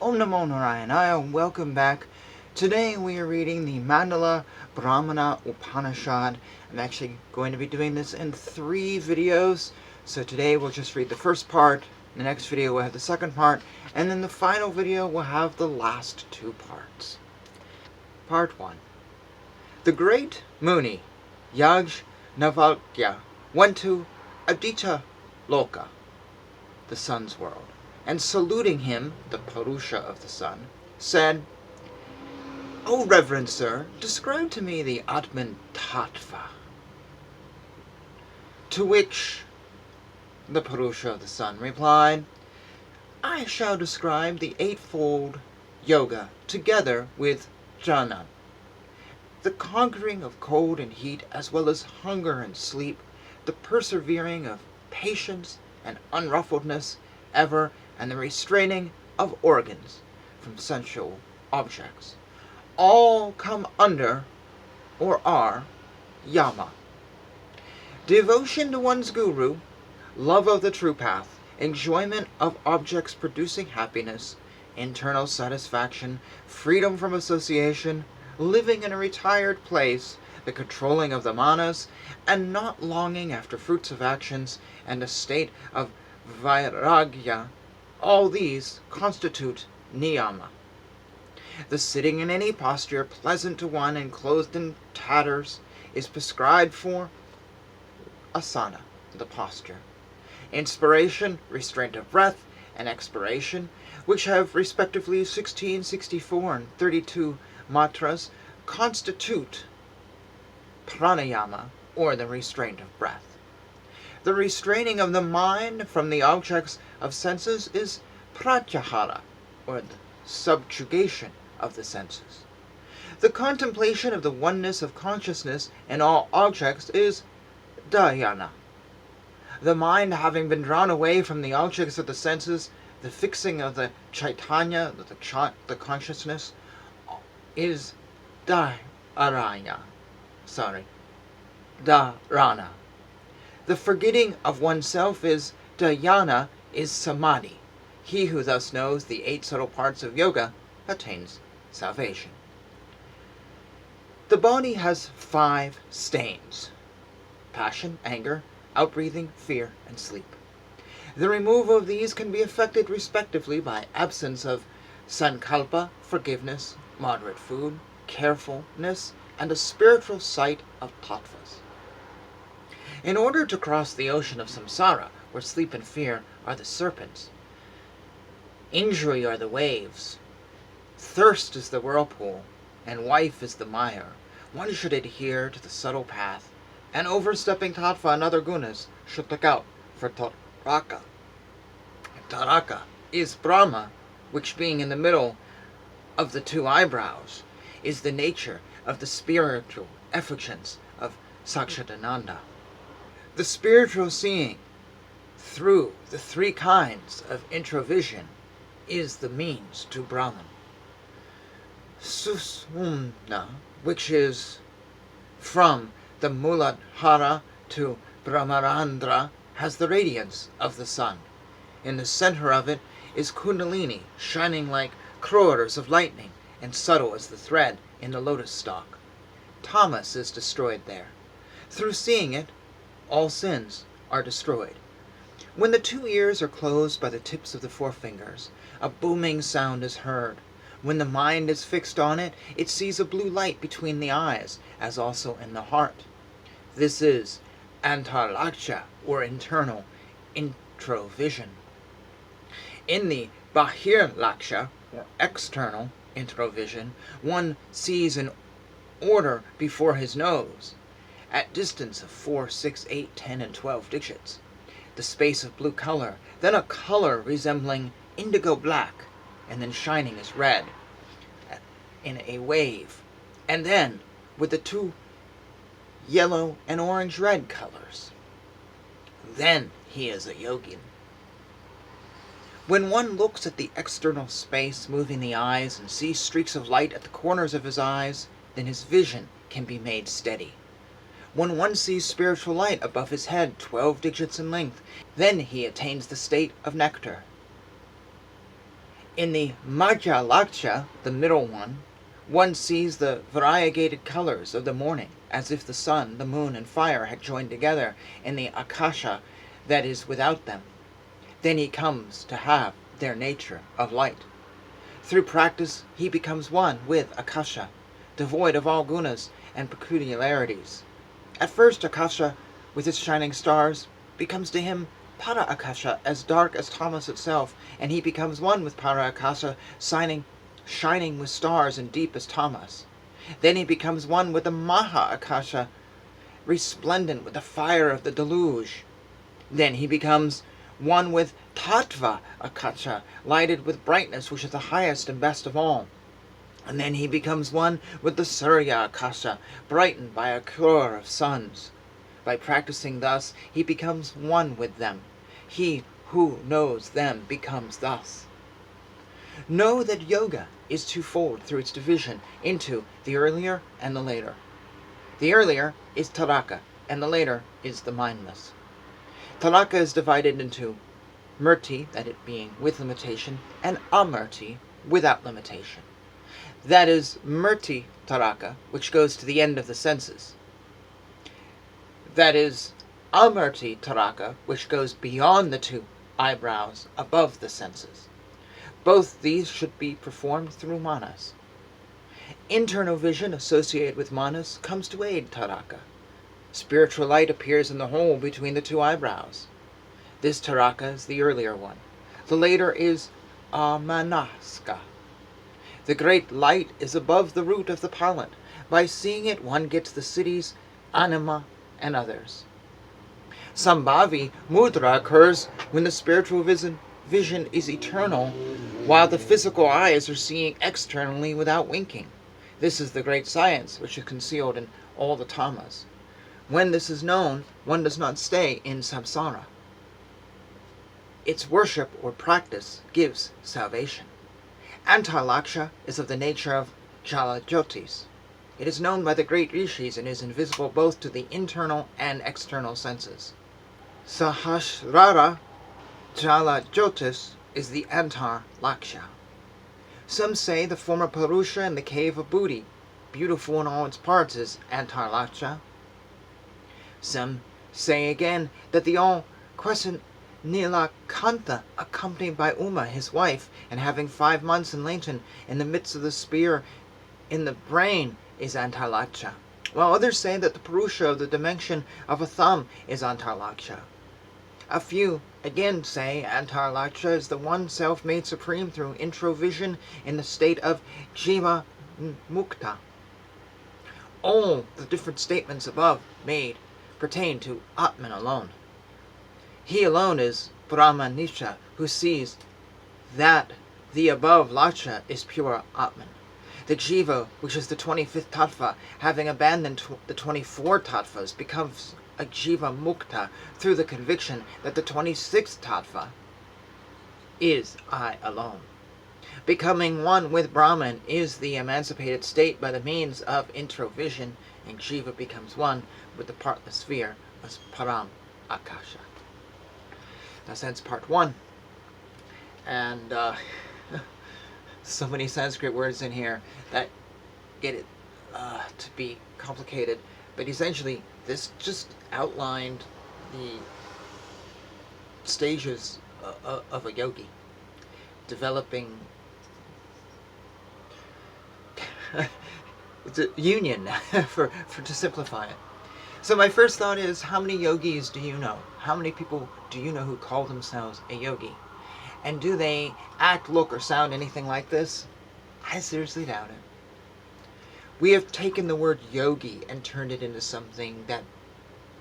Om Namo Narayana, welcome back. Today we are reading the Mandala Brahmana Upanishad. I'm actually going to be doing this in 3 videos. So today we'll just read the first part, the next video we'll have the second part, and then the final video will have the last 2 parts. Part 1. The great Muni, Yajnavalkya, went to Aditya Loka, the sun's world, and saluting him, the Purusha of the sun, said, "O reverend sir, describe to me the Atman Tattva." To which the Purusha of the sun replied, "I shall describe the eightfold yoga together with jhana, the conquering of cold and heat as well as hunger and sleep, the persevering of patience and unruffledness ever, and the restraining of organs from sensual objects. All come under, or are, yama. Devotion to one's guru, love of the true path, enjoyment of objects producing happiness, internal satisfaction, freedom from association, living in a retired place, the controlling of the manas, and not longing after fruits of actions, and a state of vairagya, all these constitute niyama. The sitting in any posture pleasant to one and clothed in tatters is prescribed for asana, the posture. Inspiration, restraint of breath, and expiration, which have respectively 16, 64, and 32 matras, constitute pranayama, or the restraint of breath. The restraining of the mind from the objects of senses is pratyahara, or the subjugation of the senses. The contemplation of the oneness of consciousness in all objects is dhyana. The mind having been drawn away from the objects of the senses, the fixing of the chaitanya, the consciousness, is dharana. The forgetting of oneself is dhyana, is samadhi. He who thus knows the 8 subtle parts of yoga attains salvation. The body has 5 stains: passion, anger, outbreathing, fear, and sleep. The removal of these can be effected respectively by absence of sankalpa, forgiveness, moderate food, carefulness, and a spiritual sight of tattvas. In order to cross the ocean of samsara, where sleep and fear are the serpents, injury are the waves, thirst is the whirlpool, and wife is the mire, one should adhere to the subtle path, and overstepping tattva and other gunas should look out for taraka. Taraka is Brahma, which being in the middle of the 2 eyebrows, is the nature of the spiritual effulgence of Satchidananda. The spiritual seeing through the 3 kinds of introvision is the means to Brahman. Susumna, which is from the Muladhara to Brahmarandra, has the radiance of the sun. In the center of it is Kundalini, shining like crores of lightning and subtle as the thread in the lotus stalk. Tamas is destroyed there. Through seeing it, all sins are destroyed. When the 2 ears are closed by the tips of the forefingers, a booming sound is heard. When the mind is fixed on it, it sees a blue light between the eyes, as also in the heart. This is antarlaksha, or internal introvision. In the bahirlaksha, or external introvision, one sees an order before his nose, at distance of 4, 6, 8, 10, and 12 digits, the space of blue color, then a color resembling indigo black, and then shining as red in a wave, and then with the 2 yellow and orange-red colors. Then he is a yogin. When one looks at the external space moving the eyes and sees streaks of light at the corners of his eyes, then his vision can be made steady. When one sees spiritual light above his head 12 digits in length, then he attains the state of nectar. In the Madhya Laksha, the middle one sees the variegated colors of the morning, as if the sun, the moon, and fire had joined together in the Akasha that is without them. Then he comes to have their nature of light. Through practice, he becomes one with Akasha, devoid of all gunas and peculiarities. At first, Akasha, with its shining stars, becomes to him Para Akasha, as dark as tamas itself, and he becomes one with Para Akasha, shining with stars and deep as tamas. Then he becomes one with the Maha Akasha, resplendent with the fire of the deluge. Then he becomes one with Tattva Akasha, lighted with brightness, which is the highest and best of all. And then he becomes one with the Surya Akasha, brightened by a crore of suns. By practicing thus, he becomes one with them. He who knows them becomes thus. Know that yoga is twofold through its division into the earlier and the later. The earlier is taraka, and the later is the mindless. Taraka is divided into murti, that it being with limitation, and amurti, without limitation. That is murti taraka, which goes to the end of the senses. That is amurti taraka, which goes beyond the two eyebrows, above the senses. Both these should be performed through manas. Internal vision associated with manas comes to aid taraka. Spiritual light appears in the hole between the two eyebrows. This taraka is the earlier one. The later is amanaska. The great light is above the root of the pollen. By seeing it, one gets the cities, anima, and others. Sambhavi mudra occurs when the spiritual vision is eternal, while the physical eyes are seeing externally without winking. This is the great science which is concealed in all the tamas. When this is known, one does not stay in samsara. Its worship or practice gives salvation. Antalaksha is of the nature of Jala Jyotis. It is known by the great rishis and is invisible both to the internal and external senses. Sahasrara Jala Jyotis is the Antar Laksha. Some say the former Purusha in the cave of Bodhi, beautiful in all its parts, is Antar Laksha. Some say again that the all-crescent Nilakantha, accompanied by Uma, his wife, and having 5 months in lengthen in the midst of the spear in the brain, is Antalaksha, while others say that the Purusha of the dimension of a thumb is Antalaksha. A few again say Antalaksha is the one self made supreme through introvision in the state of Jiva Mukta. All the different statements above made pertain to Atman alone. He alone is Brahmanisha, who sees that the above Laksha is pure Atman. The Jiva, which is the 25th tattva, having abandoned the 24 tattvas, becomes a Jiva Mukta through the conviction that the 26th tattva is I alone. Becoming one with Brahman is the emancipated state by the means of introvision, and Jiva becomes one with the partless sphere as Param Akasha. That's part 1. And so many Sanskrit words in here that get it to be complicated. But essentially, this just outlined the stages of a yogi. Developing it's a union, to simplify it. So my first thought is, how many yogis do you know? How many people do you know who call themselves a yogi? And do they act, look, or sound anything like this? I seriously doubt it. We have taken the word yogi and turned it into something that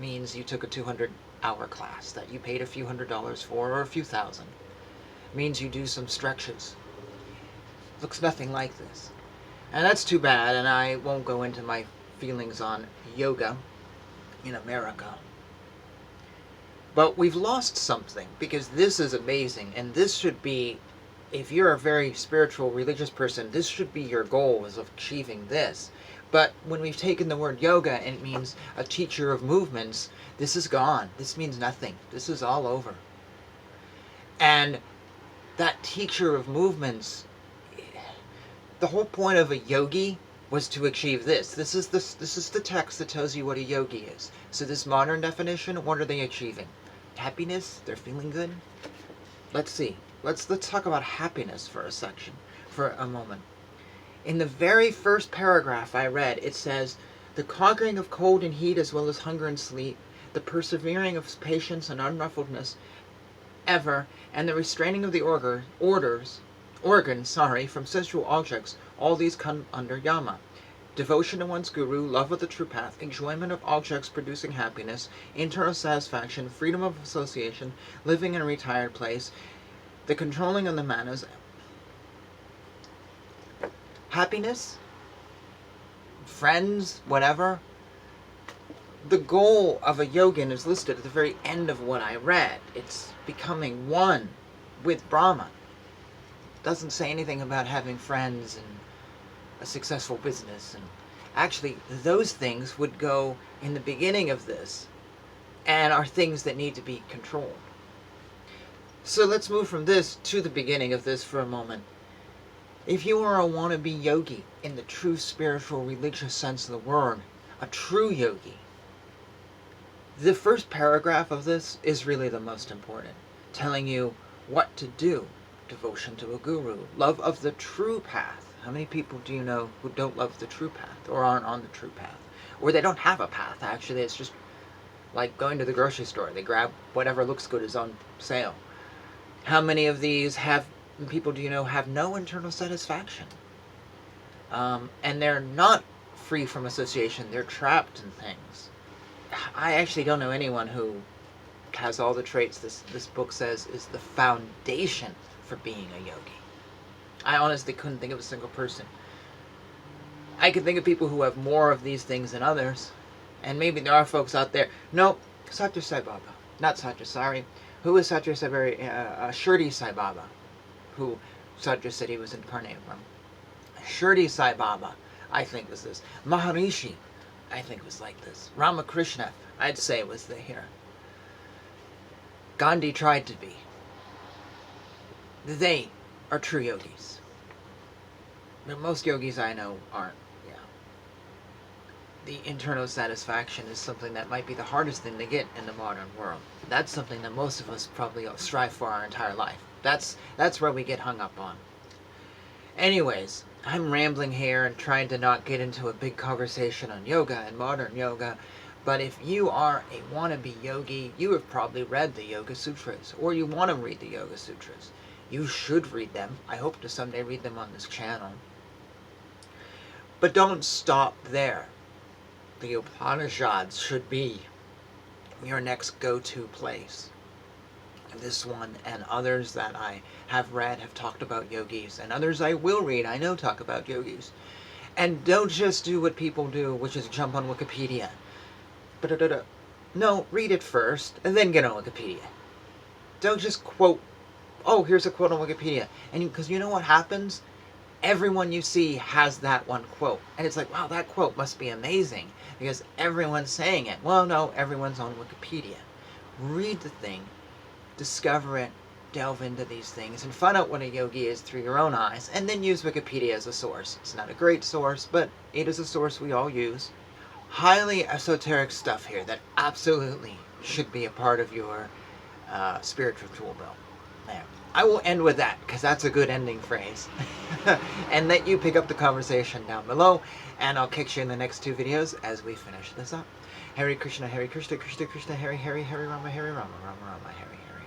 means you took a 200-hour class that you paid a few $100s for, or a few thousand. It means you do some stretches. Looks nothing like this. And that's too bad, and I won't go into my feelings on yoga in America. But we've lost something, because this is amazing, and this should be, if you're a very spiritual, religious person, this should be your goal, is of achieving this. But when we've taken the word yoga and it means a teacher of movements, this is gone. This means nothing. This is all over. And that teacher of movements, the whole point of a yogi was to achieve this. This is the text that tells you what a yogi is. So this modern definition, what are they achieving? Happiness? They're feeling good? Let's see. Let's talk about happiness for a moment. In the very first paragraph I read, it says, the conquering of cold and heat as well as hunger and sleep, the persevering of patience and unruffledness ever, and the restraining of the organs from sensual objects, all these come under yama. Devotion to one's guru, love of the true path, enjoyment of objects producing happiness, internal satisfaction, freedom of association, living in a retired place, the controlling of the manas, happiness, friends, whatever. The goal of a yogin is listed at the very end of what I read. It's becoming one with Brahman. Doesn't say anything about having friends and a successful business. And actually, those things would go in the beginning of this and are things that need to be controlled. So let's move from this to the beginning of this for a moment. If you are a wannabe yogi in the true spiritual religious sense of the word, a true yogi, the first paragraph of this is really the most important, telling you what to do. Devotion to a guru, love of the true path. How many people do you know who don't love the true path or aren't on the true path? Or they don't have a path, actually. It's just like going to the grocery store. They grab whatever looks good is on sale. How many of these people do you know have no internal satisfaction? And they're not free from association. They're trapped in things. I actually don't know anyone who has all the traits this book says is the foundation for being a yogi. I honestly couldn't think of a single person. I can think of people who have more of these things than others, and maybe there are folks out there. No, Satya Sai Baba, not Satya, sorry. Who is Satya Sai Baba? Shirdi Sai Baba, who Satya said he was incarnated from. Shirdi Sai Baba, I think was this. Maharishi, I think was like this. Ramakrishna, I'd say was here. Gandhi tried to be. They are true yogis. But most yogis I know aren't. Yeah. The internal satisfaction is something that might be the hardest thing to get in the modern world. That's something that most of us probably strive for our entire life. That's where we get hung up on. Anyways, I'm rambling here and trying to not get into a big conversation on yoga and modern yoga. But if you are a wannabe yogi, you have probably read the Yoga Sutras, or you want to read the Yoga Sutras. You should read them. I hope to someday read them on this channel. But don't stop there. The Upanishads should be your next go-to place. This one and others that I have read have talked about yogis, and others I will read, I know, talk about yogis. And don't just do what people do, which is jump on Wikipedia. No, read it first, and then get on Wikipedia. Don't just quote, oh, here's a quote on Wikipedia. And because you know what happens? Everyone you see has that one quote. And it's like, wow, that quote must be amazing, because everyone's saying it. Well, no, everyone's on Wikipedia. Read the thing, discover it, delve into these things, and find out what a yogi is through your own eyes, and then use Wikipedia as a source. It's not a great source, but it is a source we all use. Highly esoteric stuff here that absolutely should be a part of your spiritual tool belt. There. I will end with that, because that's a good ending phrase. And let you pick up the conversation down below, and I'll catch you in the next 2 videos as we finish this up. Hare Krishna, Krishna Krishna, Hare Hare, Hare Rama, Rama Rama, Hare Hare.